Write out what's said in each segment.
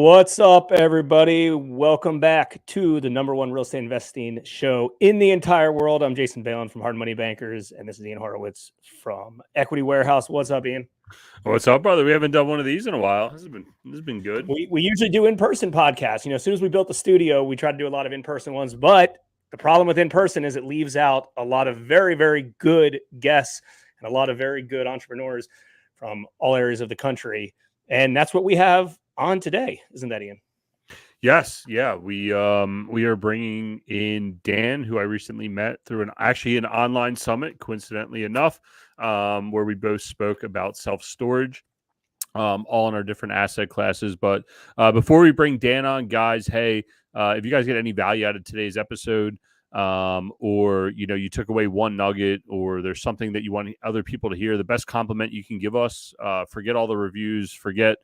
What's up, everybody? Welcome back to the number one real estate investing show in the entire world. I'm Jason Balin from Hard Money Bankers, and this is Ian Horowitz from Equity Warehouse. What's up, Ian? What's up, brother? We haven't done one of these in a while. This has been good. We usually do in-person podcasts. As soon as we built the studio, we tried to do a lot of in-person ones, but the problem with in-person is it leaves out a lot of very, very good guests and a lot of very good entrepreneurs from all areas of the country. And that's what we have on today, isn't that, Ian? Yes, yeah. We are bringing in Dan, who I recently met through an online summit, coincidentally enough, where we both spoke about self-storage, all in our different asset classes. But before we bring Dan on, guys, hey, if you guys get any value out of today's episode, or you took away one nugget, or there's something that you want other people to hear, the best compliment you can give us, forget all the reviews, forget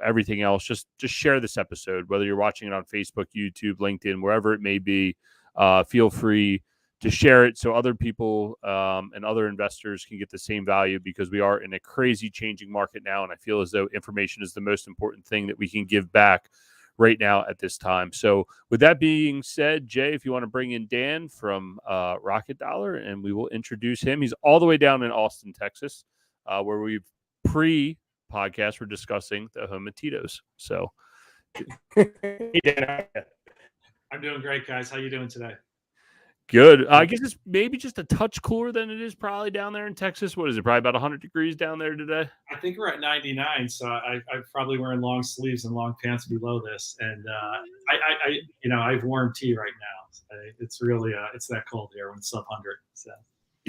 everything else, just share this episode, whether you're watching it on Facebook, YouTube, LinkedIn, wherever it may be. Feel free to share it so other people and other investors can get the same value, because we are in a crazy changing market now, and I feel as though information is the most important thing that we can give back right now at this time. So with that being said, Jay, if you want to bring in Dan from Rocket Dollar, and we will introduce him. He's all the way down in Austin, Texas, where we've podcast, we're discussing the home of Tito's. So I'm doing great, guys. How you doing today? Good. I guess it's maybe just a touch cooler than it is probably down there in Texas. What is it? Probably about 100 degrees down there today. I think we're at 99, so I'm probably wearing long sleeves and long pants below this. And I've warm tea right now. It's really it's that cold here when it's sub 100. So.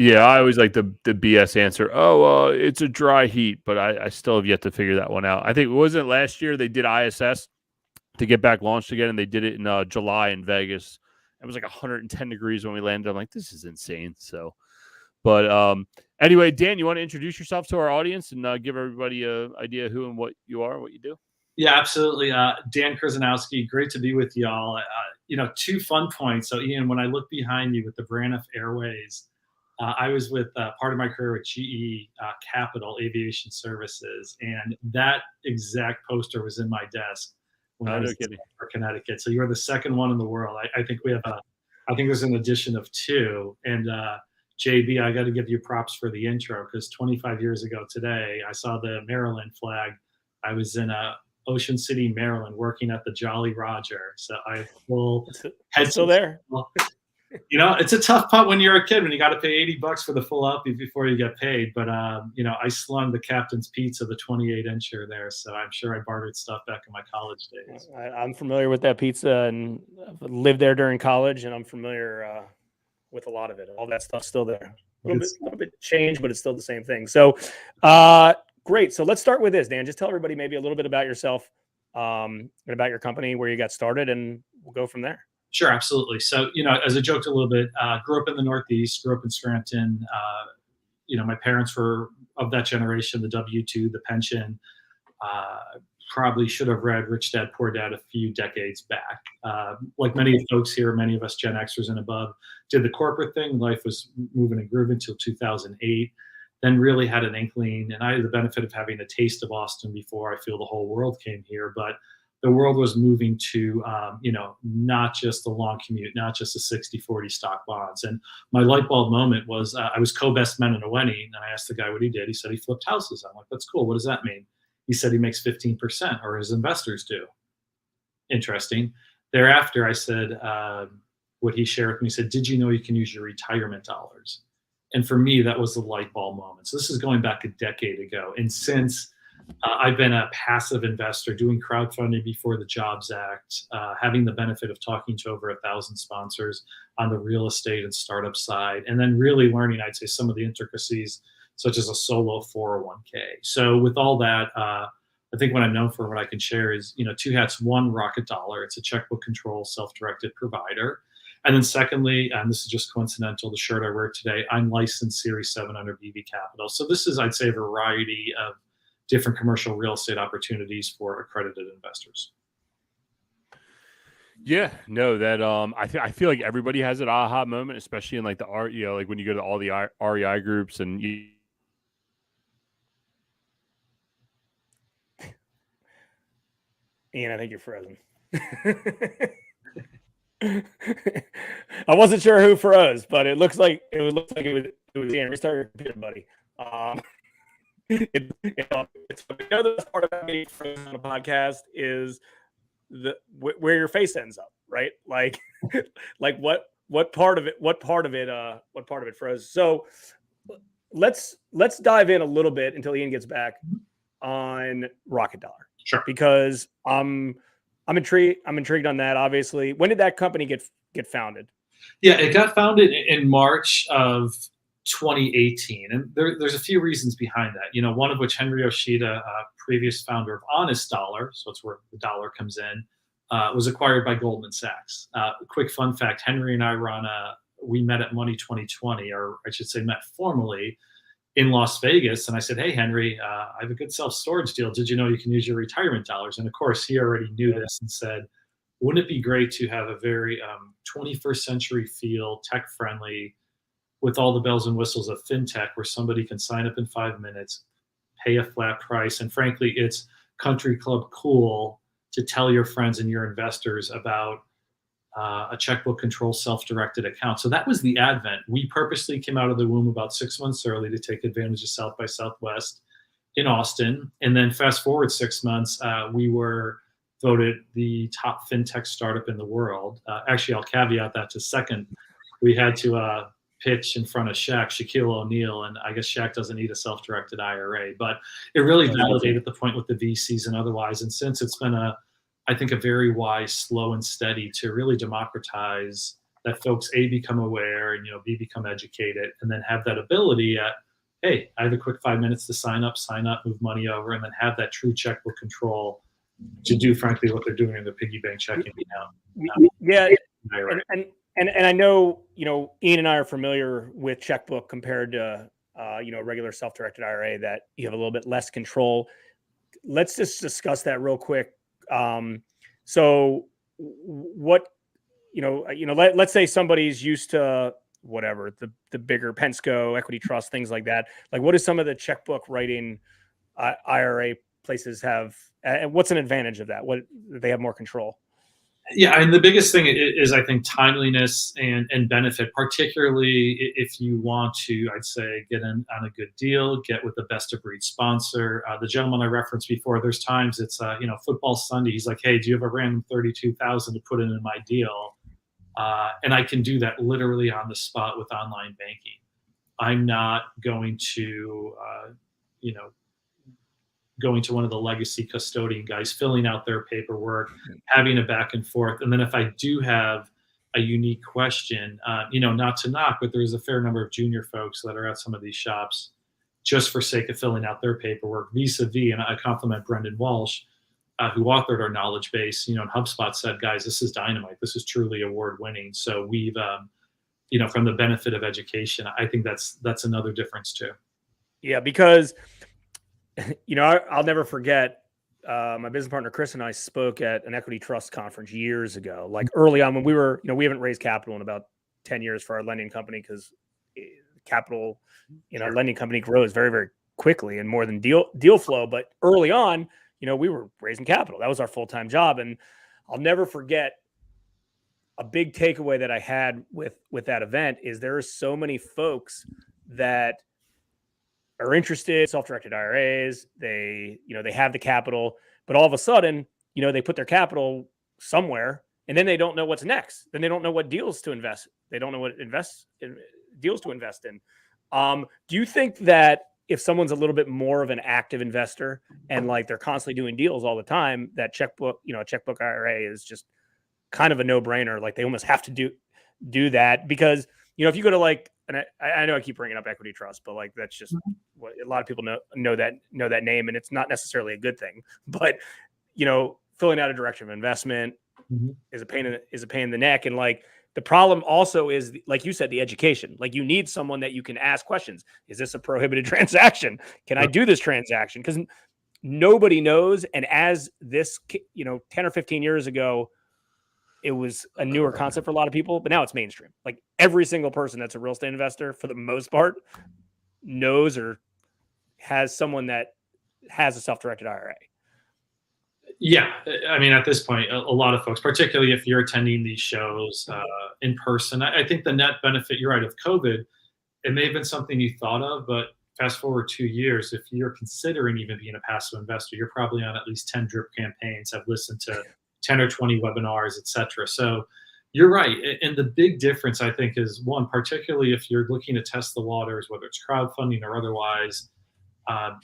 Yeah, I always like the BS answer. Oh, it's a dry heat, but I still have yet to figure that one out. I think, wasn't it last year they did ISS to get back launched again, and they did it in July in Vegas. It was like 110 degrees when we landed. I'm like, this is insane. So, but anyway, Dan, you want to introduce yourself to our audience and give everybody an idea who and what you are, what you do? Yeah, absolutely. Dan Kryzanowski, great to be with y'all. 2 fun points. So, Ian, when I look behind you with the Braniff Airways, I was with part of my career with GE Capital Aviation Services, and that exact poster was in my desk when I was in Connecticut. So you're the second one in the world. I think we have I think there's an addition of 2. And JB, I got to give you props for the intro, because 25 years ago today, I saw the Maryland flag. I was in Ocean City, Maryland, working at the Jolly Roger. So I full head still there. It's a tough putt when you're a kid, when you got to pay $80 for the full outfit before you get paid. But, I slung the captain's pizza, the 28-incher there. So I'm sure I bartered stuff back in my college days. I'm familiar with that pizza, and I've lived there during college, and I'm familiar with a lot of it. All that stuff's still there. A little bit changed, but it's still the same thing. So great. So let's start with this, Dan. Just tell everybody maybe a little bit about yourself and about your company, where you got started, and we'll go from there. Sure, absolutely. So, as I joked a little bit, grew up in the Northeast, grew up in Scranton. My parents were of that generation, the W-2, the pension. Probably should have read Rich Dad, Poor Dad a few decades back. Like many folks here, many of us Gen Xers and above, did the corporate thing. Life was moving and grooving until 2008. Then really had an inkling, and I had the benefit of having a taste of Austin before I feel the whole world came here. But the world was moving to, not just the long commute, not just the 60-40 stock bonds. And my light bulb moment was I was co-best man in a wedding, and I asked the guy what he did. He said he flipped houses. I'm like, that's cool. What does that mean? He said he makes 15%, or his investors do. Interesting. Thereafter, I said what he shared with me. He said, did you know you can use your retirement dollars? And for me, that was the light bulb moment. So this is going back a decade ago. And since I've been a passive investor, doing crowdfunding before the Jobs Act, having the benefit of talking to over 1,000 sponsors on the real estate and startup side, and then really learning, I'd say, some of the intricacies, such as a solo 401k. So with all that, I think what I'm known for, what I can share is, 2 hats. One, Rocket Dollar. It's a checkbook control, self-directed provider. And then secondly, and this is just coincidental, the shirt I wear today, I'm licensed Series 7 under BV Capital. So this is, I'd say, a variety of different commercial real estate opportunities for accredited investors. Yeah, no, that I feel like everybody has an aha moment, especially in like the art, like when you go to all the REI groups and Ian, I think you're frozen. I wasn't sure who froze, but it looks like it was Ian. Restart your computer, buddy. It's the other part about being frozen on a podcast is where your face ends up, right? Like, like what part of it froze. So let's dive in a little bit until Ian gets back on Rocket Dollar. Sure. Because I'm intrigued on that. Obviously, when did that company get founded? Yeah, it got founded in March of 2018, and there's a few reasons behind that. You know, one of which Henry Yoshida, previous founder of Honest Dollar, so it's where the dollar comes in, was acquired by Goldman Sachs. Quick fun fact: Henry and I we met at Money 2020, or I should say, met formally in Las Vegas. And I said, "Hey, Henry, I have a good self-storage deal. Did you know you can use your retirement dollars?" And of course, he already knew this and said, "Wouldn't it be great to have a very 21st century feel, tech-friendly, with all the bells and whistles of fintech, where somebody can sign up in 5 minutes, pay a flat price, and frankly, it's country club cool to tell your friends and your investors about a checkbook control self-directed account." So that was the advent. We purposely came out of the womb about 6 months early to take advantage of South by Southwest in Austin. And then fast forward 6 months, we were voted the top fintech startup in the world. Actually, I'll caveat that to second. We had to pitch in front of Shaquille O'Neal, and I guess Shaq doesn't need a self-directed IRA, but it really validated the point with the VCs and otherwise. And since it's been I think a very wise, slow and steady to really democratize that folks A, become aware, and B, become educated, and then have that ability at, hey, I have a quick 5 minutes to sign up, move money over, and then have that true checkbook control to do, frankly, what they're doing in their piggy bank checking account. Yeah, and I know Ian and I are familiar with checkbook compared to a regular self-directed IRA, that you have a little bit less control. Let's just discuss that real quick. So what, let's say somebody's used to whatever, the bigger Pensco, Equity Trust, things like that. Like, what is some of the checkbook writing IRA places have, and what's an advantage of that? What, they have more control? Yeah, and the biggest thing is, I think, timeliness and benefit, particularly if you want to, I'd say, get in on a good deal, get with the best of breed sponsor. The gentleman I referenced before, there's times it's, football Sunday. He's like, "Hey, do you have a random 32,000 to put in my deal?" And I can do that literally on the spot with online banking. I'm not going to, going to one of the legacy custodian guys, filling out their paperwork, having a back and forth. And then if I do have a unique question, not to knock, but there's a fair number of junior folks that are at some of these shops just for sake of filling out their paperwork, vis-a-vis, and I compliment Brendan Walsh, who authored our knowledge base, and HubSpot said, "Guys, this is dynamite. This is truly award-winning." So we've, from the benefit of education, I think that's another difference too. Yeah, because I'll never forget, my business partner Chris and I spoke at an Equity Trust conference years ago, like early on when we were, we haven't raised capital in about 10 years for our lending company, because capital, lending company grows very, very quickly and more than deal flow. But early on, we were raising capital. That was our full-time job. And I'll never forget, a big takeaway that I had with that event is there are so many folks that are interested in self-directed IRAs. They have the capital, but all of a sudden, they put their capital somewhere, and then they don't know what's next. Then they don't know what deals to invest. They don't know what deals to invest in. Do you think that if someone's a little bit more of an active investor and like they're constantly doing deals all the time, that checkbook IRA is just kind of a no-brainer? Like, they almost have to do that, because if you go to and I know I keep bringing up Equity Trust, but like, that's just what a lot of people know that name, and it's not necessarily a good thing. But filling out a direction of investment is a pain in the neck, and like, the problem also is, like you said, the education. Like, you need someone that you can ask questions. Is this a prohibited transaction? Can I do this transaction? Because nobody knows. And as this, 10 or 15 years ago, it was a newer concept for a lot of people, but now it's mainstream. Like, every single person that's a real estate investor, for the most part, knows or has someone that has a self-directed IRA. Yeah, I mean, at this point, a lot of folks, particularly if you're attending these shows in person, I think the net benefit, you're right, of COVID, it may have been something you thought of, but fast forward 2 years, if you're considering even being a passive investor, you're probably on at least 10 drip campaigns, have listened to 10 or 20 webinars, et cetera. So you're right. And the big difference, I think, is one, particularly if you're looking to test the waters, whether it's crowdfunding or otherwise.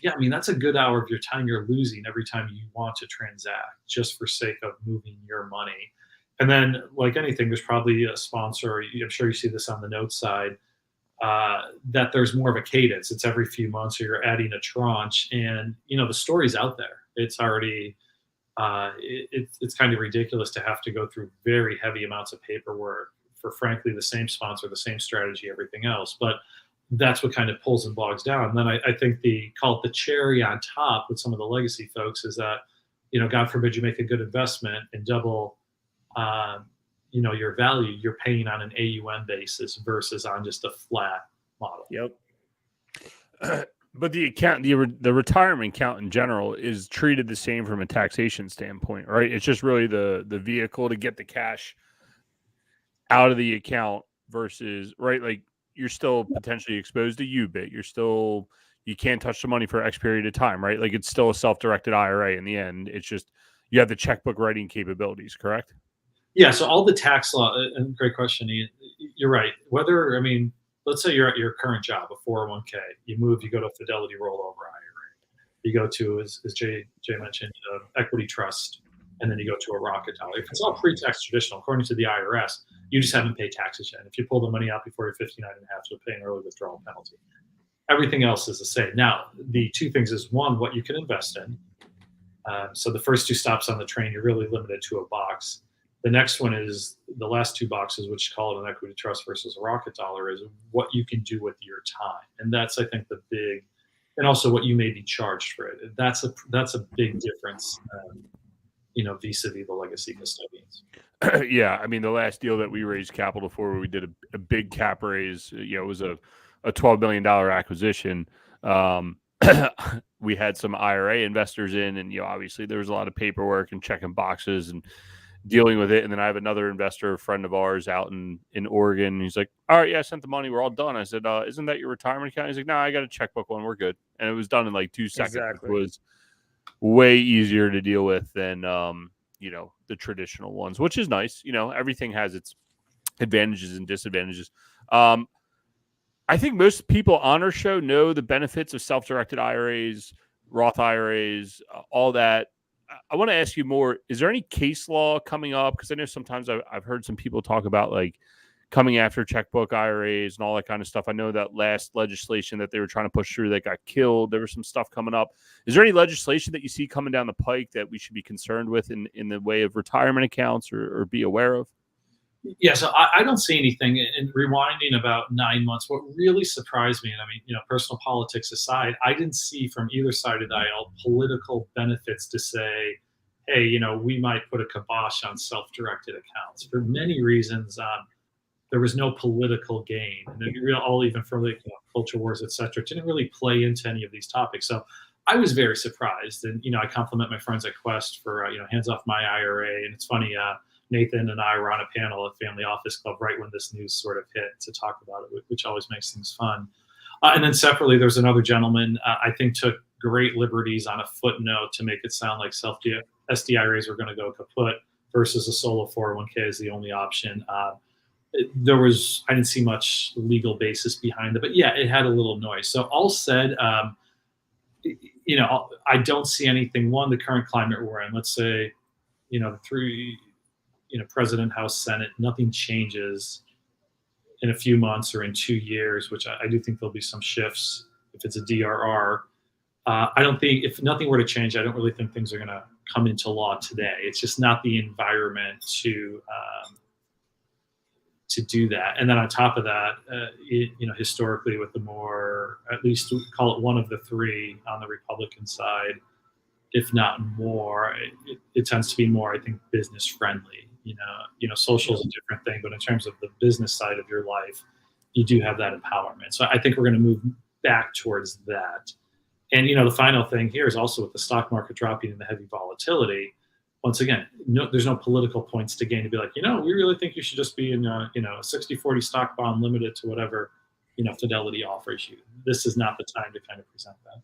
Yeah, I mean, that's a good hour of your time you're losing every time you want to transact just for sake of moving your money. And then, like anything, there's probably a sponsor, I'm sure you see this on the notes side, that there's more of a cadence. It's every few months, or you're adding a tranche, and the story's out there. It's already, it's kind of ridiculous to have to go through very heavy amounts of paperwork for, frankly, the same sponsor, the same strategy, everything else. But that's what kind of pulls and bogs down. And then I think call it the cherry on top with some of the legacy folks is that, God forbid you make a good investment and double, your value, you're paying on an AUM basis versus on just a flat model. Yep. But the retirement account in general is treated the same from a taxation standpoint, right? It's just really the vehicle to get the cash out of the account versus, right? Like, you're still potentially exposed to UBIT. You can't touch the money for X period of time, right? Like, it's still a self-directed IRA in the end. It's just, you have the checkbook writing capabilities, correct? Yeah. So all the tax law, and great question, Ian, you're right. Let's say you're at your current job, a 401k, you move, you go to a Fidelity rollover IRA, you go to, as Jay mentioned, equity trust, and then you go to a rocket dollar. If it's all pre-tax traditional, according to the IRS, you just haven't paid taxes yet. If you pull the money out before you're 59 and a half, you'll pay an early withdrawal penalty. Everything else is the same. Now, the two things is, one, what you can invest in. So the first two stops on the train, you're really limited to a box. The next one is the last two boxes, which call it an equity trust versus a rocket dollar, is what you can do with your time. And that's, I think, the big, and also what you may be charged for it. That's a big difference, vis-a-vis the legacy custodians. Yeah. I mean, the last deal that we raised capital for, where we did a big cap raise, it was a $12 million acquisition. We had some IRA investors in, and, obviously there was a lot of paperwork and checking boxes and dealing with it. And then I have another investor, a friend of ours out in Oregon. He's like, all right, yeah, I sent the money. We're all done. I said, isn't that your retirement account? He's like, no, I got a checkbook one. We're good. And it was done in like 2 seconds. Exactly. It was way easier to deal with than, the traditional ones, which is nice. Everything has its advantages and disadvantages. I think most people on our show know the benefits of self-directed IRAs, Roth IRAs, all that. I want to ask you more. Is there any case law coming up? Because I know sometimes I've heard some people talk about like coming after checkbook IRAs and all that kind of stuff. I know that last legislation that they were trying to push through that got killed. There was some stuff coming up. Is there any legislation that you see coming down the pike that we should be concerned with in the way of retirement accounts or be aware of? Yeah, so I don't see anything. In rewinding about 9 months, what really surprised me, and I mean, personal politics aside, I didn't see from either side of the aisle political benefits to say, hey, we might put a kibosh on self-directed accounts. For many reasons, there was no political gain. And all even from culture wars, et cetera, didn't really play into any of these topics. So I was very surprised. And, I compliment my friends at Quest for, hands off my IRA. And it's funny, Nathan and I were on a panel at Family Office Club right when this news sort of hit to talk about it, which always makes things fun. And then separately, there's another gentleman, I think, took great liberties on a footnote to make it sound like SDIRAs were going to go kaput versus a solo 401k is the only option. I didn't see much legal basis behind it, but yeah, it had a little noise. So all said, I don't see anything. One, the current climate we're in, let's say, the three, President, House, Senate, nothing changes in a few months or in 2 years, which I do think there'll be some shifts if it's a DRR. I don't think, if nothing were to change, I don't really think things are going to come into law today. It's just not the environment to do that. And then on top of that, historically with the more, at least call it one of the three on the Republican side, if not more, it tends to be more, I think, business friendly. Social is a different thing, but in terms of the business side of your life, you do have that empowerment. So I think we're going to move back towards that. And, the final thing here is also with the stock market dropping and the heavy volatility, once again, there's no political points to gain to be like, we really think you should just be in a 60-40 stock bond limited to whatever, Fidelity offers you. This is not the time to kind of present that.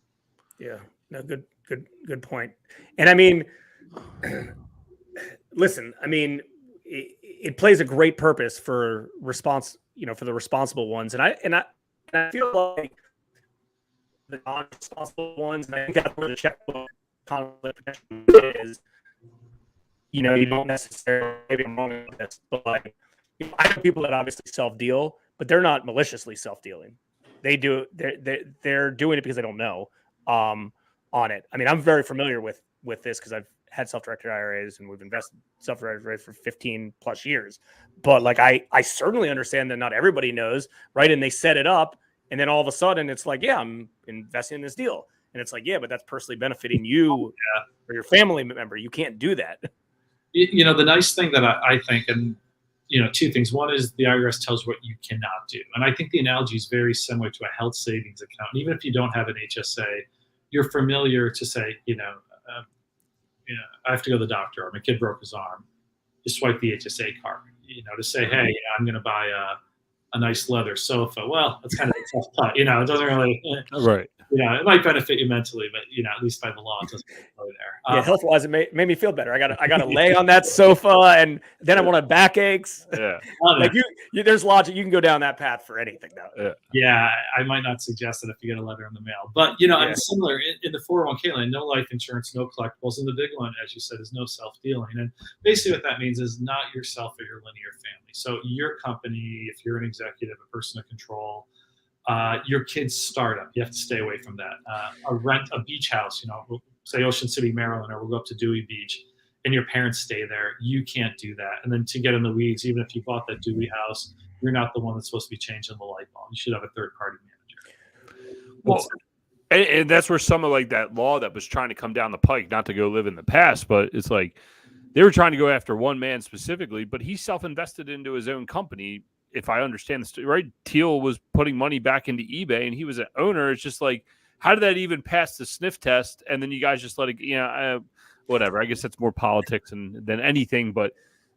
Yeah, no, good point. And I mean, listen, I mean, it plays a great purpose for response, for the responsible ones. And I feel like the non-responsible ones, and I think that's where the checkbook conflict is. You don't necessarily, maybe I'm wrong with this, but like, I have people that obviously self-deal, but they're not maliciously self-dealing. They do, they're doing it because they don't know on it. I mean, I'm very familiar with this because I've had self-directed IRAs and we've invested self-directed IRAs for 15 plus years. But like, I certainly understand that not everybody knows, right? And they set it up, and then all of a sudden it's like, yeah, I'm investing in this deal. And it's like, yeah, but that's personally benefiting you or your family member. You can't do that. The nice thing that I think, and two things. One is the IRS tells what you cannot do, and I think the analogy is very similar to a health savings account. And even if you don't have an HSA, you're familiar to say, I have to go to the doctor, or my kid broke his arm. You swipe the HSA card, to say, hey, I'm going to buy a nice leather sofa. Well, that's kind of a tough cut. It doesn't really. Right. It might benefit you mentally, but at least by the law, it doesn't go there. Yeah, health wise, it made me feel better. I got to lay on that sofa, and then I want to back aches. Yeah, like there's logic. You can go down that path for anything, though. Yeah, I might not suggest it if you get a letter in the mail, but and similar in the 401k line, no life insurance, no collectibles, and the big one, as you said, is no self-dealing. And basically, what that means is not yourself or your linear family. So your company, if you're an executive, a person of control. Your kid's startup, you have to stay away from that. A beach house, we'll say Ocean City, Maryland, or we'll go up to Dewey Beach, and your parents stay there. You can't do that. And then to get in the weeds, even if you bought that Dewey house, you're not the one that's supposed to be changing the light bulb. You should have a third-party manager. Well, and that's where some of like that law that was trying to come down the pike, not to go live in the past, but it's like they were trying to go after one man specifically, but he self-invested into his own company. If I understand this right, Teal was putting money back into eBay and he was an owner. It's just like, how did that even pass the sniff test? And then you guys just let it, whatever. I guess that's more politics than anything, but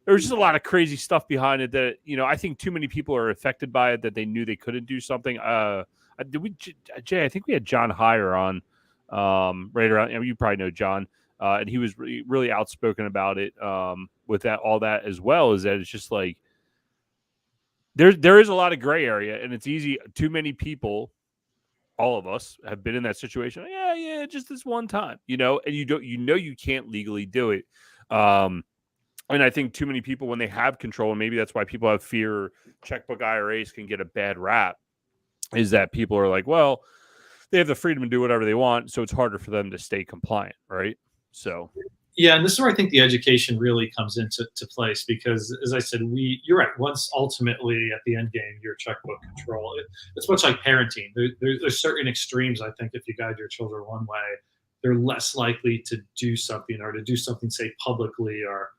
there's just a lot of crazy stuff behind it that, I think too many people are affected by it that they knew they couldn't do something. Jay, I think we had John Heyer on right around, you probably know John, and he was really outspoken about it with that, all that as well, is that it's just like, there is a lot of gray area, and it's easy. Too many people, all of us, have been in that situation. Yeah, just this one time, and you can't legally do it. And I think too many people, when they have control, and maybe that's why people have fear, checkbook IRAs can get a bad rap, is that people are like, well, they have the freedom to do whatever they want, so it's harder for them to stay compliant, right? So. Yeah, and this is where I think the education really comes into place because, as I said, you're right. Once ultimately at the end game, your checkbook control, it's much like parenting. There's certain extremes. I think if you guide your children one way, they're less likely to do something or to do something, say, publicly or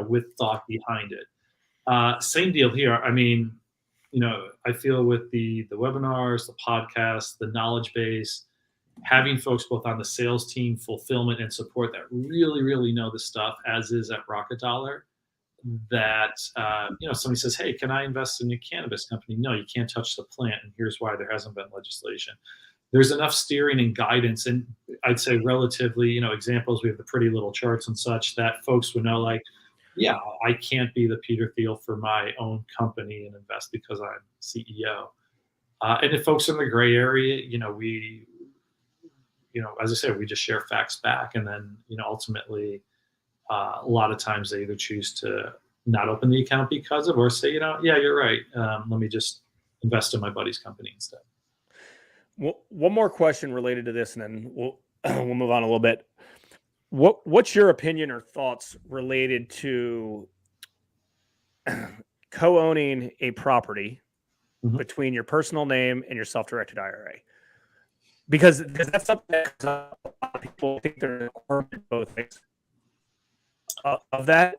with thought behind it. Same deal here. I mean, I feel with the webinars, the podcasts, the knowledge base. Having folks both on the sales team, fulfillment, and support that really, really know the stuff, as is at Rocket Dollar, that, somebody says, hey, can I invest in a cannabis company? No, you can't touch the plant, and here's why there hasn't been legislation. There's enough steering and guidance, and I'd say relatively, examples, we have the pretty little charts and such, that folks would know, like, yeah, I can't be the Peter Thiel for my own company and invest because I'm CEO. And if folks in the gray area, as I said, we just share facts back. And then, ultimately, a lot of times they either choose to not open the account because of, or say, yeah, you're right. Let me just invest in my buddy's company instead. Well, one more question related to this, and then we'll move on a little bit. What's your opinion or thoughts related to co-owning a property between your personal name and your self-directed IRA? Because that's something that a lot of people think they're both things of that.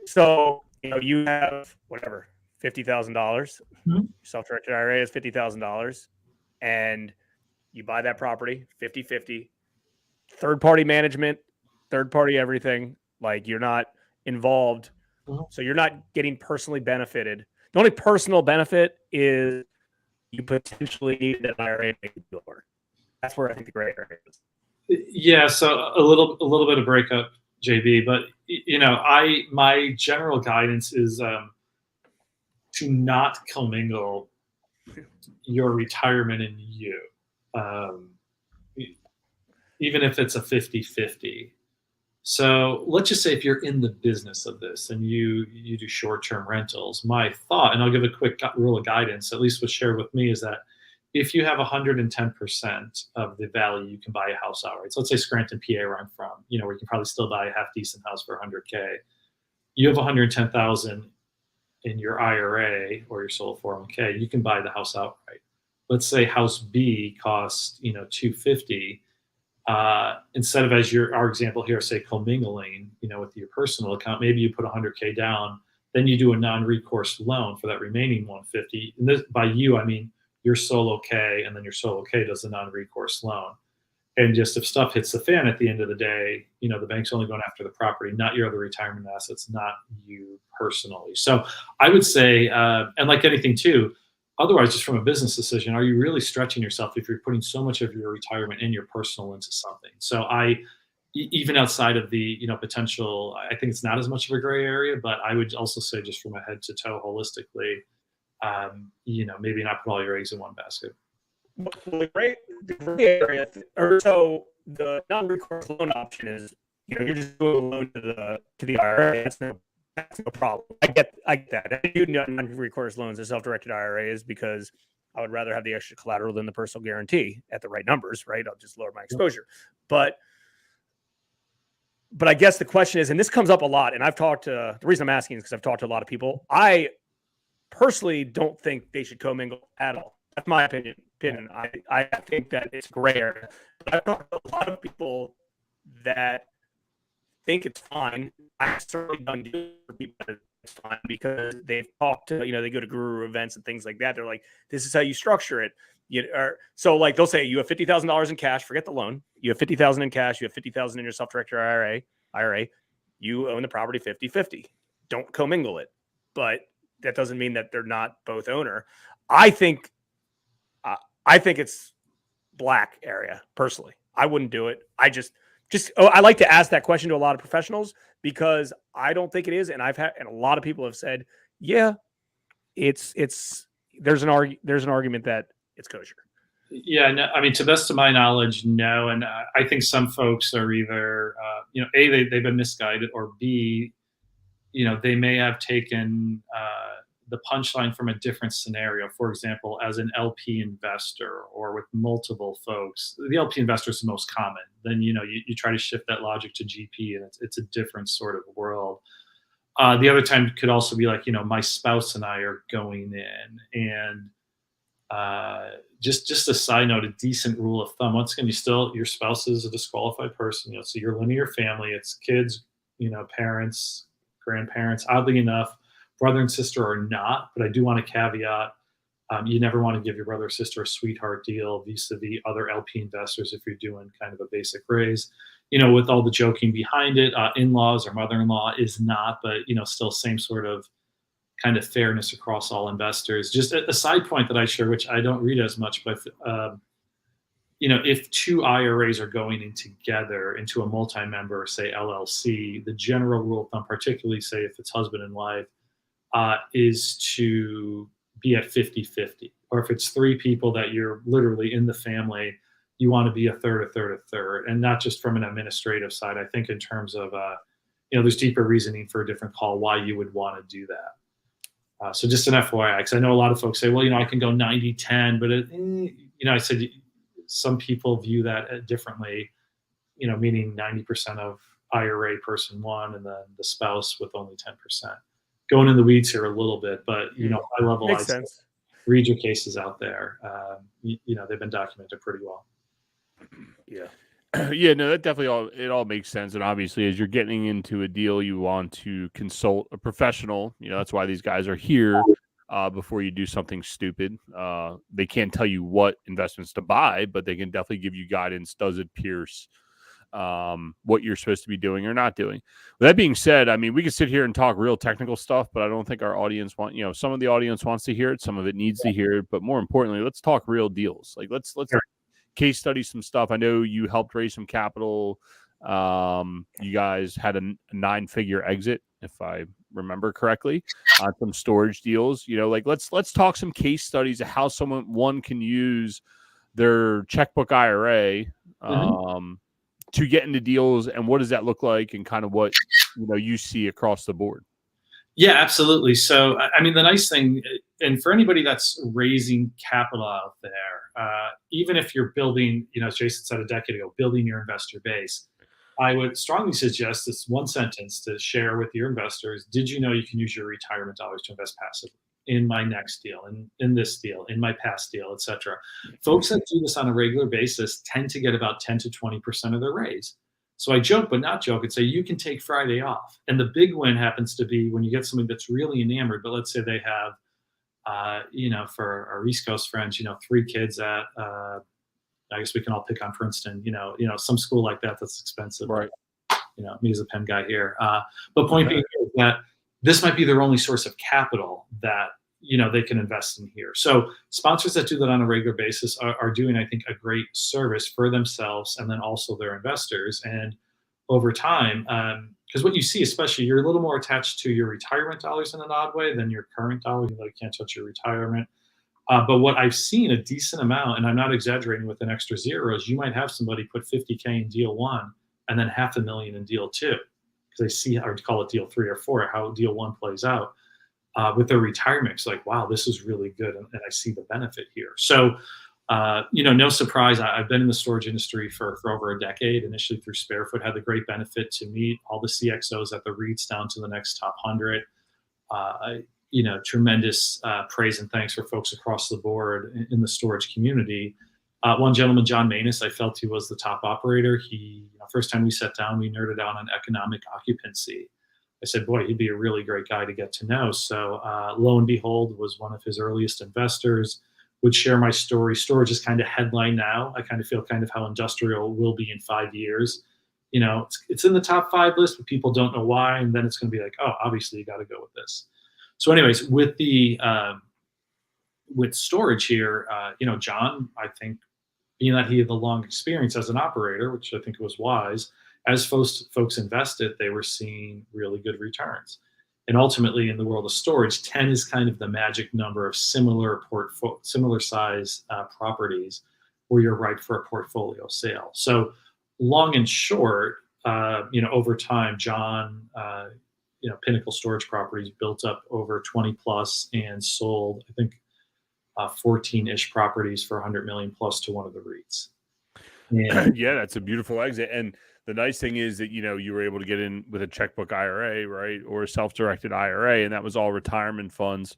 So you have whatever $50,000. Self-directed IRA is $50,000, and you buy that property 50-50. Third-party management third party everything. Like you're not involved. Mhm. So you're not getting personally benefited. The only personal benefit is you potentially need an IRA to make the deal work. That's where I think the gray area is. Yeah, so a little bit of breakup, JB, but my general guidance is to not commingle your retirement and you, um, even if it's a 50-50. So let's just say if you're in the business of this and you do short-term rentals, my thought, and I'll give a quick rule of guidance, at least what's shared with me, is that if you have 110% of the value, you can buy a house outright. So let's say Scranton, PA, where I'm from, where you can probably still buy a half decent house for 100K. You have 110,000 in your IRA or your solo 401k, you can buy the house outright. Let's say house B costs 250. Instead of, as our example here, say commingling, with your personal account, maybe you put 100K down, then you do a non-recourse loan for that remaining 150. And this, by you, I mean your solo K, and then your solo K does a non-recourse loan. And just if stuff hits the fan at the end of the day, the bank's only going after the property, not your other retirement assets, not you personally. So I would say, and like anything too, otherwise, just from a business decision, are you really stretching yourself if you're putting so much of your retirement and your personal into something? So even outside of the potential, I think it's not as much of a gray area, but I would also say just from a head to toe holistically, maybe not put all your eggs in one basket. The gray area, or so the non-recourse loan option is, you're just doing a loan to the IRA. That's no problem. I get that. I do non-recourse loans as self-directed IRAs because I would rather have the extra collateral than the personal guarantee at the right numbers, right? I'll just lower my exposure. But I guess the question is, and this comes up a lot, and the reason I'm asking is because I've talked to a lot of people. I personally don't think they should commingle at all. That's my opinion. I think that it's gray area. But I've talked to a lot of people that think it's fine. I've certainly done deals for people that it's fine because they've talked to, they go to guru events and things like that. They're like, this is how you structure it. So like they'll say you have $50,000 in cash, forget the loan. You have $50,000 in cash, you have $50,000 in your self-directed IRA. You own the property 50-50. Don't commingle it. But that doesn't mean that they're not both owner. I think it's black area personally. I wouldn't do it. I like to ask that question to a lot of professionals because I don't think it is. And and a lot of people have said, yeah, there's an argument that it's kosher. Yeah, no, I mean, to best of my knowledge, no. And I think some folks are either, A, they've been misguided, or B, they may have taken the punchline from a different scenario. For example, as an LP investor or with multiple folks, the LP investor is the most common. Then, you try to shift that logic to GP, and it's a different sort of world. The other time could also be like, my spouse and I are going in, and just a side note, a decent rule of thumb. Once again, your spouse is a disqualified person, so your linear family, it's kids, parents, grandparents. Oddly enough, brother and sister are not, but I do want to caveat, you never want to give your brother or sister a sweetheart deal vis-a-vis other LP investors if you're doing kind of a basic raise. With all the joking behind it, in-laws or mother-in-law is not, but still same sort of kind of fairness across all investors. Just a side point that I share, which I don't read as much, but if two IRAs are going in together into a multi-member, say LLC, the general rule of thumb, particularly say if it's husband and wife, is to be at 50-50. Or if it's three people that you're literally in the family, you want to be a third, and not just from an administrative side. I think in terms of, there's deeper reasoning for a different call why you would want to do that. So just an FYI, because I know a lot of folks say, well, I can go 90-10, but I said some people view that differently, meaning 90% of IRA person one, and then the spouse with only 10%. Going in the weeds here a little bit, but high level, Makes sense. Read your cases out there. They've been documented pretty well. Yeah. Yeah, no, that definitely all makes sense. And obviously, as you're getting into a deal, you want to consult a professional. That's why these guys are here before you do something stupid. They can't tell you what investments to buy, but they can definitely give you guidance. Does it pierce what you're supposed to be doing or not doing. With that being said, I mean, we could sit here and talk real technical stuff, but I don't think our audience some of the audience wants to hear it. Some of it needs to hear it, but more importantly, let's talk real deals. Like let's case study some stuff. I know you helped raise some capital. You guys had a 9-figure exit, if I remember correctly, on some storage deals. Like let's talk some case studies of how one can use their checkbook IRA to get into deals, and what does that look like, and kind of what you see across the board. Yeah, absolutely. So, I mean, the nice thing, and for anybody that's raising capital out there, even if you're building, as Jason said a decade ago, building your investor base, I would strongly suggest this one sentence to share with your investors. Did you know you can use your retirement dollars to invest passively in my next deal, in this deal, in my past deal, et cetera? Folks that do this on a regular basis tend to get about 10 to 20% of their raise. So I joke, but not joke, and say you can take Friday off. And the big win happens to be when you get somebody that's really enamored, but let's say they have, for our East Coast friends, 3 kids at, I guess we can all pick on Princeton, some school like that that's expensive. Right. Me as a Penn guy here. But point being is that this might be their only source of capital that, they can invest in here. So sponsors that do that on a regular basis are doing, I think, a great service for themselves and then also their investors. And over time, because what you see, especially, you're a little more attached to your retirement dollars in an odd way than your current dollars. You can't touch your retirement. But what I've seen a decent amount, and I'm not exaggerating with an extra zero, is you might have somebody put $50K in deal 1 and then $500,000 in deal 2, because they see, or call it deal 3 or 4, how deal 1 plays out. With their retirement, it's like, wow, this is really good, and I see the benefit here. So, no surprise, I've been in the storage industry for over a decade. Initially through Sparefoot, had the great benefit to meet all the CXOs at the REITs down to the next top 100. Tremendous praise and thanks for folks across the board in the storage community. One gentleman, John Manus, I felt he was the top operator. He, first time we sat down, we nerded out on economic occupancy. I said, boy, he'd be a really great guy to get to know. So lo and behold, was one of his earliest investors, would share my story. Storage is kind of headline now. I kind of feel kind of how industrial will be in 5 years. It's in the top 5 list, but people don't know why. And then it's going to be like, oh, obviously you got to go with this. So anyways, with storage here, John, I think, being that he had the long experience as an operator, which I think was wise, as folks invested, they were seeing really good returns. And ultimately, in the world of storage, 10 is kind of the magic number of similar size properties where you're ripe for a portfolio sale. So long and short, over time, John, Pinnacle Storage Properties built up over 20 plus and sold, I think, 14-ish properties for 100 million plus to one of the REITs. And yeah, that's a beautiful exit. And the nice thing is that, you were able to get in with a checkbook IRA, right? Or a self-directed IRA, and that was all retirement funds.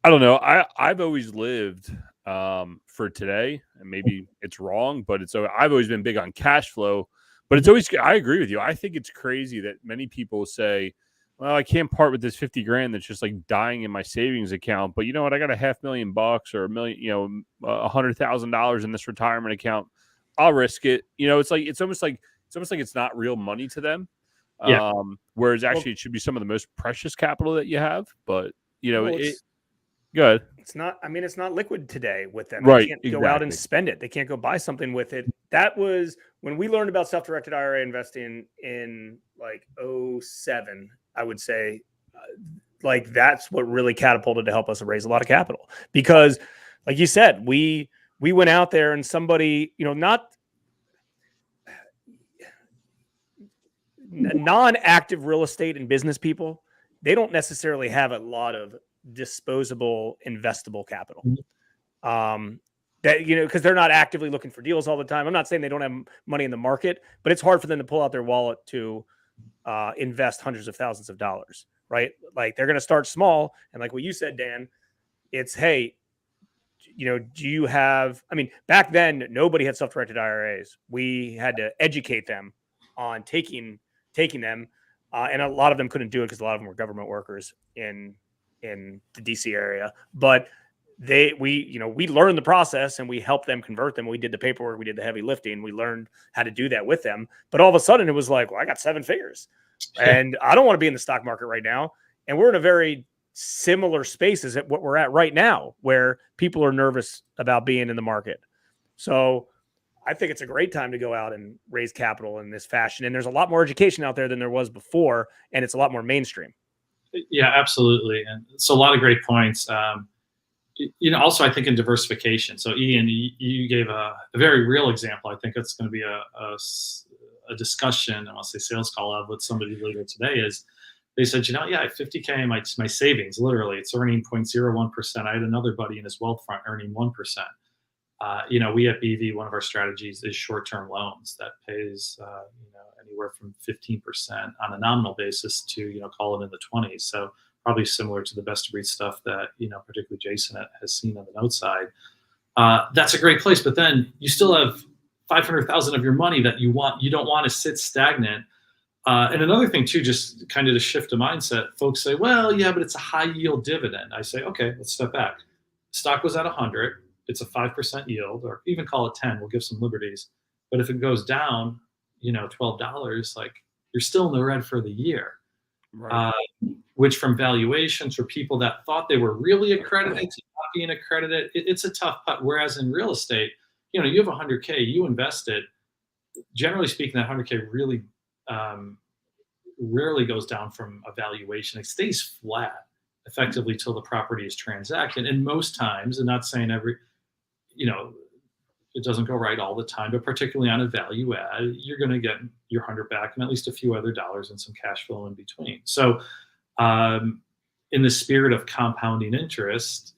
I don't know. I've always lived for today, and maybe it's wrong, but I've always been big on cash flow, but it's always, I agree with you. I think it's crazy that many people say, well, I can't part with this 50 grand that's just like dying in my savings account, but you know what? I got $500,000 or $1 million, $100,000 in this retirement account. I'll risk it. It's almost like it's not real money to them. Yeah. Whereas actually it should be some of the most precious capital that you have. But good. It's not. I mean, it's not liquid today with them. Right. They can't go out and spend it. They can't go buy something with it. That was when we learned about self-directed IRA investing in like 2007. I would say, that's what really catapulted to help us raise a lot of capital, because, like you said, we went out there and somebody, non-active real estate and business people, they don't necessarily have a lot of disposable investable capital. Because they're not actively looking for deals all the time. I'm not saying they don't have money in the market, but it's hard for them to pull out their wallet to invest hundreds of thousands of dollars, right? Like, they're going to start small. And like what you said, Dan, it's, hey, do you have, back then, nobody had self-directed IRAs. We had to educate them on taking them. And a lot of them couldn't do it because a lot of them were government workers in the DC area. But we learned the process and we helped them convert them. We did the paperwork, we did the heavy lifting, we learned how to do that with them. But all of a sudden it was like, well, I got 7 figures and I don't want to be in the stock market right now. And we're in a very similar space as what we're at right now, where people are nervous about being in the market. So I think it's a great time to go out and raise capital in this fashion. And there's a lot more education out there than there was before, and it's a lot more mainstream. Yeah, absolutely. And so a lot of great points. Also I think in diversification. So Ian, you gave a very real example. I think it's going to be a discussion, I'll say sales call out with somebody later today, is they said, yeah, 50K, my savings, literally, it's earning 0.01%. I had another buddy in his wealth fund earning 1%. We at BV, one of our strategies is short-term loans that pays, anywhere from 15% on a nominal basis to, call it in the 20s. So probably similar to the best of breed stuff that, particularly Jason has seen on the note side. That's a great place, but then you still have 500,000 of your money that you don't want to sit stagnant. And another thing too, just kind of to shift the mindset, folks say, well, yeah, but it's a high yield dividend. I say, okay, let's step back. Stock was at 100. It's a 5% yield, or even call it 10. We'll give some liberties. But if it goes down, $12, like you're still in the red for the year. Right. Which from valuations for people that thought they were really accredited to not being accredited, it's a tough putt. Whereas in real estate, you have 100K, you invested. Generally speaking, that 100K really rarely goes down from a valuation. It stays flat effectively till the property is transacted. And most times, and not saying it doesn't go right all the time, but particularly on a value add, you're going to get your 100 back and at least a few other dollars and some cash flow in between. So in the spirit of compounding interest,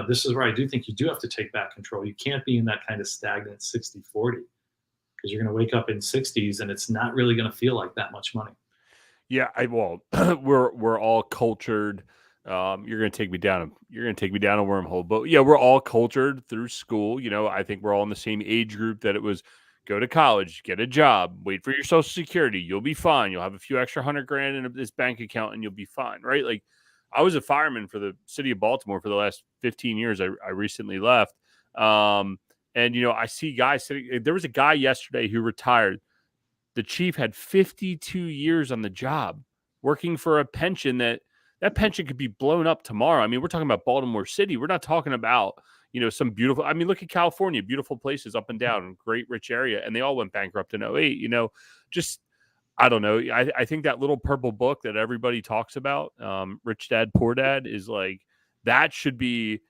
this is where I do think you do have to take back control. You can't be in that kind of stagnant 60-40, because you're going to wake up in 60s and it's not really going to feel like that much money. Yeah, we're all cultured. You're going to take me down a wormhole, but yeah, we're all cultured through school. I think we're all in the same age group that it was go to college, get a job, wait for your Social Security. You'll be fine. You'll have a few extra $100,000 in this bank account and you'll be fine. Right. Like I was a fireman for the city of Baltimore for the last 15 years. I recently left. And I see guys sitting, there was a guy yesterday who retired. The chief had 52 years on the job working for a pension that pension could be blown up tomorrow. I mean, we're talking about Baltimore City. We're not talking about, some beautiful, look at California, beautiful places up and down, great rich area. And they all went bankrupt in 2008, I don't know. I think that little purple book that everybody talks about, Rich Dad, Poor Dad, is like, that should be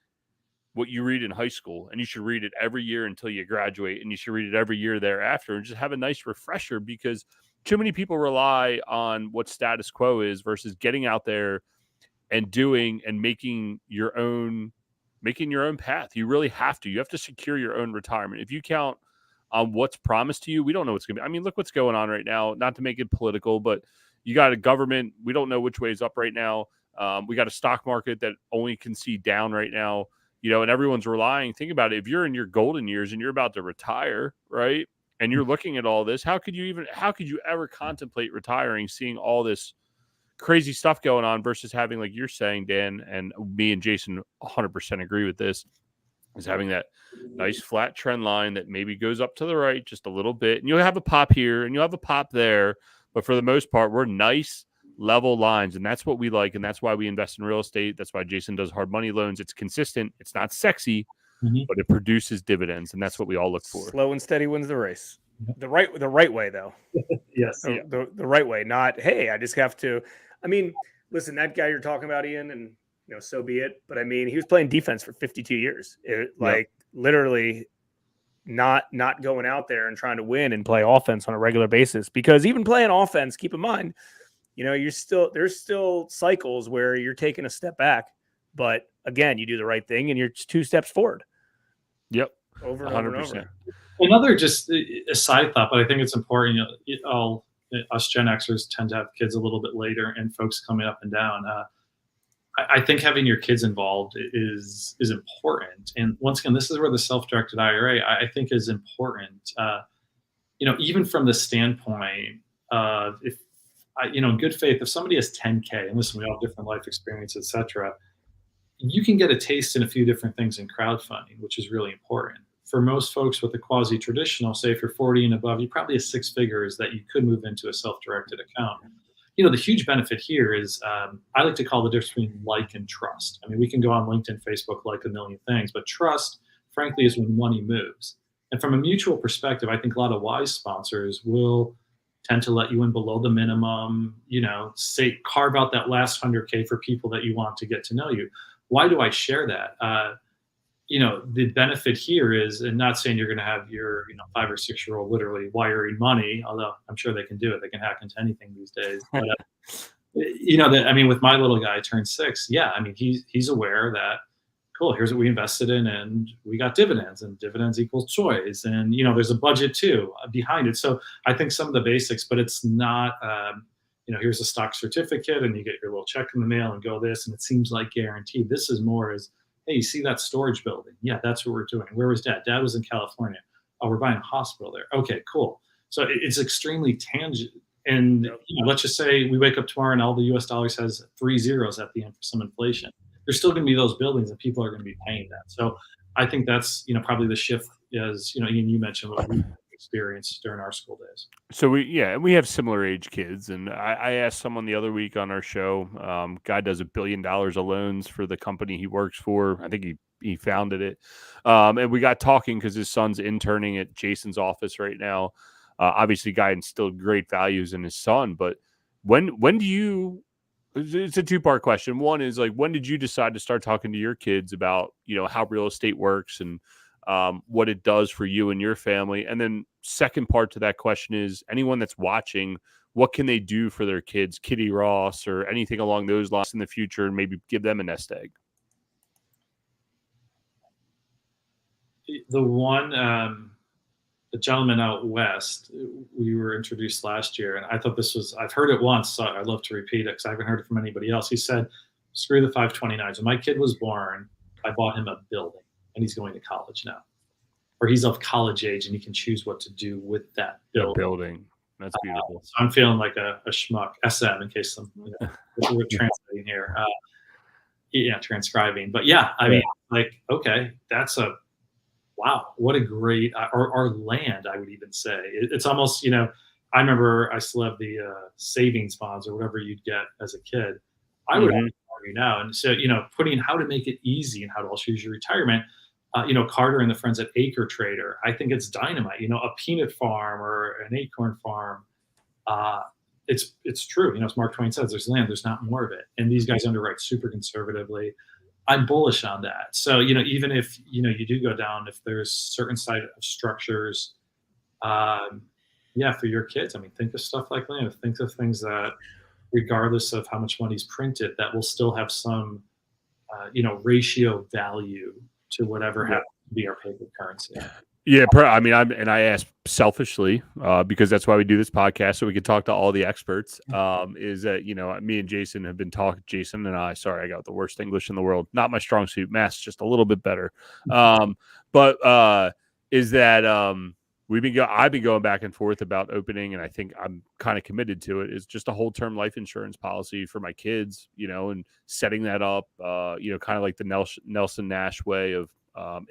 what you read in high school, and you should read it every year until you graduate, and you should read it every year thereafter, and just have a nice refresher, because too many people rely on what status quo is versus getting out there and doing and making your own path. You really have to. You have to secure your own retirement. If you count on what's promised to you, we don't know what's going to be. Look what's going on right now, not to make it political, but you got a government. We don't know which way is up right now. We got a stock market that only can see down right now. And everyone's relying. Think about it. If you're in your golden years and you're about to retire, right, and you're looking at all this, how could you ever contemplate retiring, seeing all this crazy stuff going on versus having, like you're saying, Dan, and me and Jason 100% agree with this, is having that nice flat trend line that maybe goes up to the right just a little bit, and you'll have a pop here and you'll have a pop there. But for the most part, we're nice level lines, and that's what we like, and that's why we invest in real estate. That's why Jason does hard money loans. It's consistent, it's not sexy, but it produces dividends, and that's what we all look for. Slow and steady wins the race. The right way, though. Yes. The right way, not, hey, I just have to. Listen, that guy you're talking about, Ian, and so be it, but he was playing defense for 52 years. Literally not going out there and trying to win and play offense on a regular basis, because even playing offense, keep in mind, there's still cycles where you're taking a step back, but again, you do the right thing and you're 2 steps forward. Yep. Over and 100%. Over and over. Another just a side thought, but I think it's important. Us Gen Xers tend to have kids a little bit later, and folks coming up and down. I think having your kids involved is important. And once again, this is where the self-directed IRA I think is important. Even from the standpoint of in good faith, if somebody has 10K, and listen, we all have different life experiences, etc. you can get a taste in a few different things in crowdfunding, which is really important. For most folks with a quasi-traditional, say if you're 40 and above, you probably have six figures that you could move into a self-directed account. The huge benefit here is I like to call the difference between like and trust. I mean, we can go on LinkedIn, Facebook, like a million things, but trust, frankly, is when money moves. And from a mutual perspective, I think a lot of wise sponsors will tend to let you in below the minimum, say carve out that last 100K for people that you want to get to know you. Why do I share that? The benefit here is, and not saying you're going to have your 5 or 6 year old literally wiring money, although I'm sure they can do it. They can hack into anything these days. But with my little guy turned 6, he's aware that, cool, here's what we invested in, and we got dividends, and dividends equals toys, and there's a budget too behind it. So I think some of the basics, but it's not here's a stock certificate and you get your little check in the mail and go this, and it seems like guaranteed. This is more as, hey, you see that storage building? Yeah, that's what we're doing. Where was Dad? Dad was in California. Oh, we're buying a hospital there. Okay, cool. So it's extremely tangible. And let's just say we wake up tomorrow and all the U.S. dollars has 3 zeros at the end for some inflation. There's still going to be those buildings and people are going to be paying that. So I think that's probably the shift, as Ian, you mentioned what we experienced during our school days. So we have similar age kids, and I asked someone the other week on our show. Guy does $1 billion of loans for the company he works for. I think he founded it, and we got talking because his son's interning at Jason's office right now. Obviously, guy instilled great values in his son. But when do you? It's a 2-part question. One is like, when did you decide to start talking to your kids about how real estate works and what it does for you and your family? And then second part to that question is, anyone that's watching, what can they do for their kids, Kitty Ross or anything along those lines in the future, and maybe give them a nest egg? The gentleman out west, we were introduced last year, and I thought I've heard it once, so I'd love to repeat it because I haven't heard it from anybody else. He said, screw the 529s. When my kid was born, I bought him a building, and he's going to college now. Or he's of college age, and he can choose what to do with that building. That's beautiful. So I'm feeling like a schmuck, SM, in case we're translating here. Transcribing. But okay, that's wow, what a great, our land, I would even say. It's almost, I remember I still have the savings bonds or whatever you'd get as a kid. I would argue now. And so, putting how to make it easy and how to also use your retirement, Carter and the friends at Acre Trader, I think it's dynamite. A peanut farm or an acorn farm, it's true. As Mark Twain says, there's land, there's not more of it. And these guys underwrite super conservatively. I'm bullish on that. So, even if, you do go down, if there's certain side of structures, for your kids, think of stuff like land. Think of things that, regardless of how much money's printed, that will still have some, ratio value to whatever happens to be our paper currency. Yeah, I asked selfishly because that's why we do this podcast, so we can talk to all the experts. Is that me and Jason have been talking. Jason and I, sorry, I got the worst English in the world. Not my strong suit. Math's just a little bit better. But is that I've been going back and forth about opening, and I think I'm kind of committed to it. Is just a whole term life insurance policy for my kids, and setting that up, kind of like the Nelson Nash way of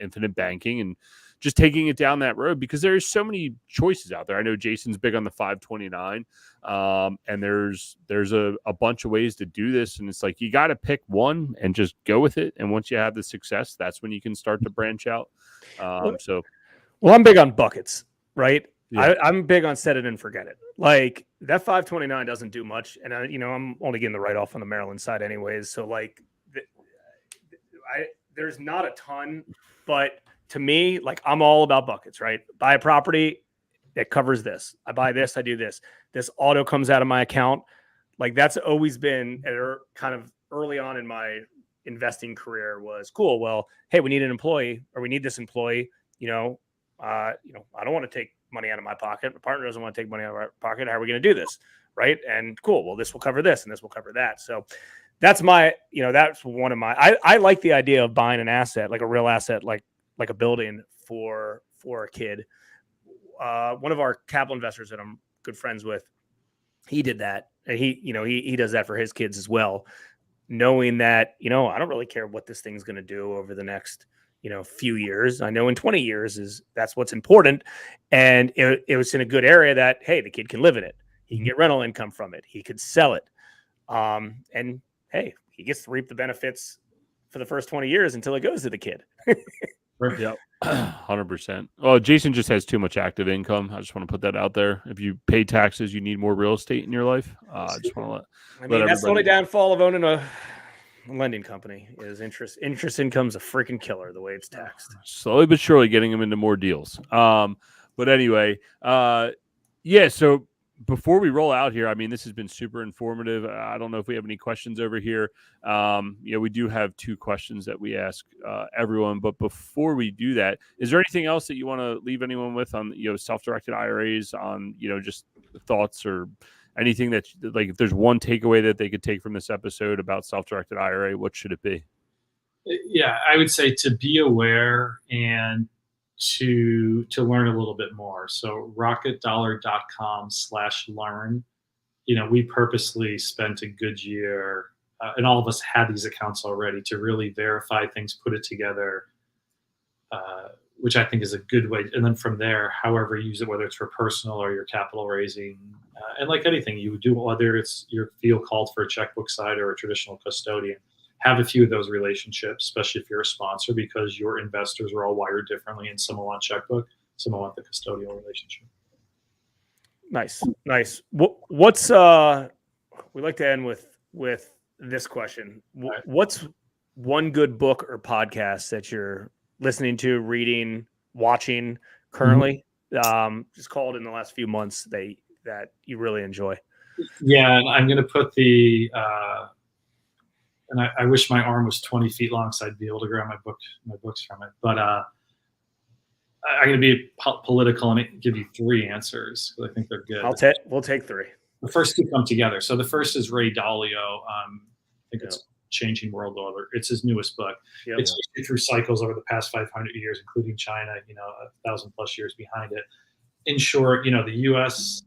infinite banking and just taking it down that road, because there's so many choices out there. I know Jason's big on the 529, and there's a bunch of ways to do this, and it's like you got to pick one and just go with it. And once you have the success, that's when you can start to branch out. Well, I'm big on buckets, right? Yeah. I'm big on set it and forget it. Like that 529 doesn't do much, and I'm only getting the write off on the Maryland side anyways. So there's not a ton, but to me, I'm all about buckets, right? Buy a property that covers this. I buy this, I do this. This auto comes out of my account. That's always been kind of early on in my investing career was cool. Well, hey, we need an employee, or we need this employee. I don't want to take money out of my pocket. My partner doesn't want to take money out of our pocket. How are we going to do this? Right. And cool. Well, this will cover this and this will cover that. So that's that's one of my, I like the idea of buying an asset, like a real asset, like a building for a kid. One of our capital investors that I'm good friends with, he did that. And he does that for his kids as well. knowing that, I don't really care what this thing's going to do over the next, few years. I know in 20 years that's what's important. And it was in a good area that, hey, the kid can live in it. He can get rental income from it. He could sell it. And hey, he gets to reap the benefits for the first 20 years until it goes to the kid. Yep. 100%. Well, Jason just has too much active income. I just want to put that out there. If you pay taxes, you need more real estate in your life. I just want to let that's the only downfall of owning a lending company is interest. Interest income's a freaking killer the way it's taxed. Slowly but surely getting them into more deals. But anyway, yeah. So before we roll out here, I mean, this has been super informative. I don't know if we have any questions over here. We do have 2 questions that we ask everyone. But before we do that, is there anything else that you want to leave anyone with on, self-directed IRAs, on, just thoughts or anything that, like, if there's one takeaway that they could take from this episode about self-directed IRA, what should it be? Yeah, I would say to be aware and to learn a little bit more. So rocketdollar.com/learn. We purposely spent a good year, and all of us had these accounts already, to really verify things, put it together, which I think is a good way. And then from there, however you use it, whether it's for personal or your capital raising, and like anything you would do, whether it's your feel called for a checkbook side or a traditional custodian, have a few of those relationships, especially if you're a sponsor, because your investors are all wired differently, and some want checkbook, some want the custodial relationship. Nice. What's we like to end with this question. What's one good book or podcast that you're listening to, reading, watching currently, just called in the last few months that you really enjoy? Yeah, and I'm going to put the and I wish my arm was 20 feet long so I'd be able to grab my books from it. But I'm going to be political and give you 3 answers because I think they're good. We'll take 3. The first 2 come together. So the first is Ray Dalio. I think it's Changing World Order. It's his newest book. Yep. It's through cycles over the past 500 years, including China, 1,000 plus years behind it. In short, the U.S.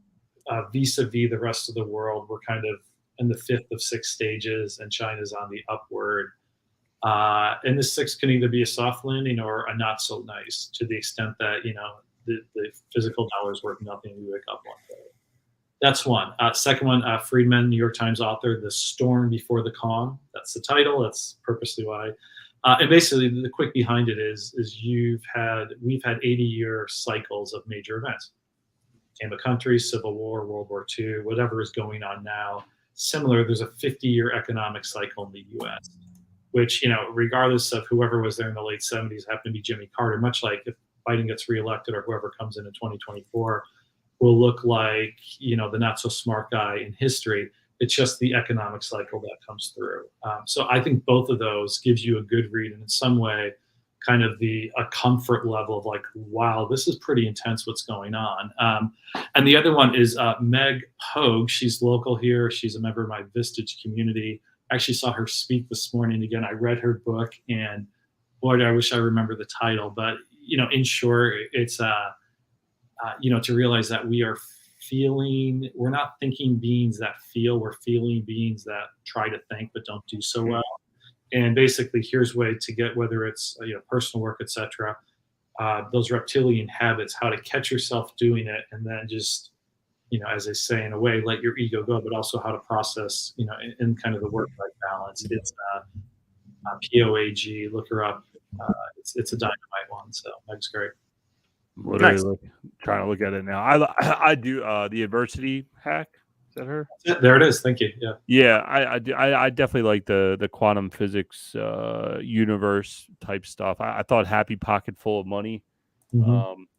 Vis-a-vis the rest of the world, we're kind of in the 5th of 6 stages, and China's on the upward. And the 6th can either be a soft landing or a not so nice, to the extent that, the physical dollar is worth nothing and you wake up one day. That's one. Second one, Friedman, New York Times author, The Storm Before the Calm. That's the title. That's purposely why. And basically, the quick behind it is we've had 80-year cycles of major events. Became a country, Civil War, World War II, whatever is going on now. Similar, there's a 50-year economic cycle in the U.S., which, regardless of whoever was there in the late 70s, happened to be Jimmy Carter, much like if Biden gets reelected or whoever comes in 2024, will look like, the not so smart guy in history. It's just the economic cycle that comes through. So I think both of those gives you a good read, and in some way, kind of a comfort level of like, wow, this is pretty intense what's going on. And the other one is Meg Hogue. She's local here. She's a member of my Vistage community. I actually saw her speak this morning. Again, I read her book, and boy, I wish I remember the title. But, in short, it's, to realize that we're not thinking beings that feel, we're feeling beings that try to think but don't do so well. And basically, here's a way to get, whether it's personal work, etc., those reptilian habits, how to catch yourself doing it, and then just, as they say, in a way, let your ego go, but also how to process, in kind of the work-life balance. It's POAG. Look her up. It's a dynamite one. So Meg's great. Literally trying to look at it now. I do the adversity hack. Is that her? There it is. Thank you. Yeah. I definitely like the quantum physics universe type stuff. I thought Happy Pocket Full of Money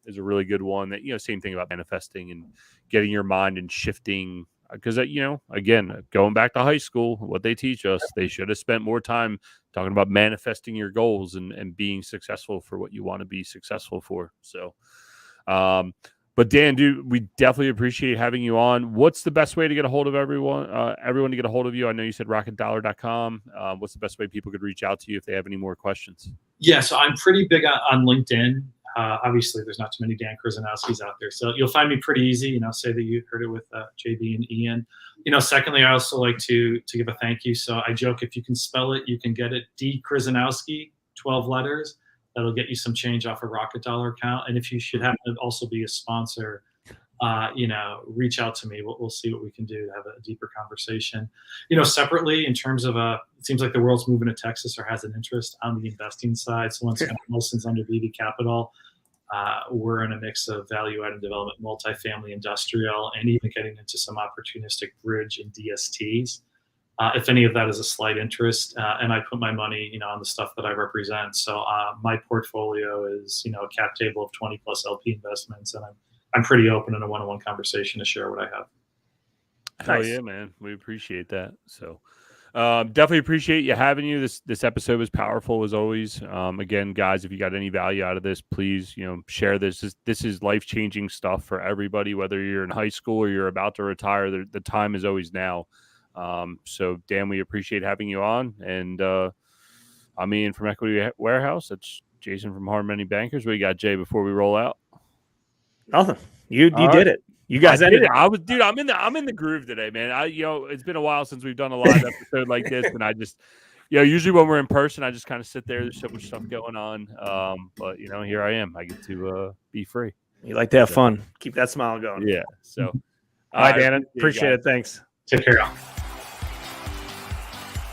is a really good one. That same thing about manifesting and getting your mind and shifting. Because again, going back to high school, what they teach us, they should have spent more time talking about manifesting your goals and being successful for what you want to be successful for. So, but Dan, we definitely appreciate having you on. What's the best way to get a hold of everyone to get a hold of you? I know you said rocketdollar.com. What's the best way people could reach out to you if they have any more questions? Yeah, so I'm pretty big on LinkedIn. Obviously, there's not too many Dan Kryzanowskis out there, so you'll find me pretty easy. Say that you heard it with JB and Ian. Secondly, I also like to give a thank you. So I joke, if you can spell it, you can get it. D Kryzanowski, 12 letters. That'll get you some change off a Rocket Dollar account. And if you should happen to also be a sponsor, reach out to me. We'll see what we can do to have a deeper conversation. Separately, in terms of it seems like the world's moving to Texas or has an interest on the investing side. So once Wilson's under VD Capital, we're in a mix of value-added development, multifamily, industrial, and even getting into some opportunistic bridge and DSTs. If any of that is a slight interest, and I put my money, on the stuff that I represent. So my portfolio is, a cap table of 20 plus LP investments, and I'm pretty open in a one-on-one conversation to share what I have. Hell yeah, man. We appreciate that. So definitely appreciate you having you. This episode was powerful as always. Again, guys, if you got any value out of this, please, share this. This is life-changing stuff for everybody, whether you're in high school or you're about to retire. The time is always now. So Dan, we appreciate having you on. And I'm Ian from Equity Warehouse. That's Jason from Hard Money Bankers. What you got, Jay, before we roll out? Nothing. You did it. You guys ended it. I'm in the groove today, man. It's been a while since we've done a live episode like this, and I just, usually when we're in person, I just kind of sit there. There's so much stuff going on. But here I am. I get to be free. You like to have fun. Keep that smile going. Yeah. So, all right, Dan. Appreciate it. Thanks. Take care.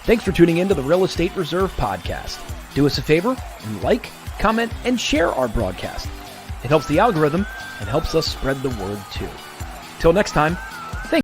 Thanks for tuning in to the Real Estate Reserve podcast. Do us a favor and like, comment, and share our broadcast. It helps the algorithm and helps us spread the word too. Till next time,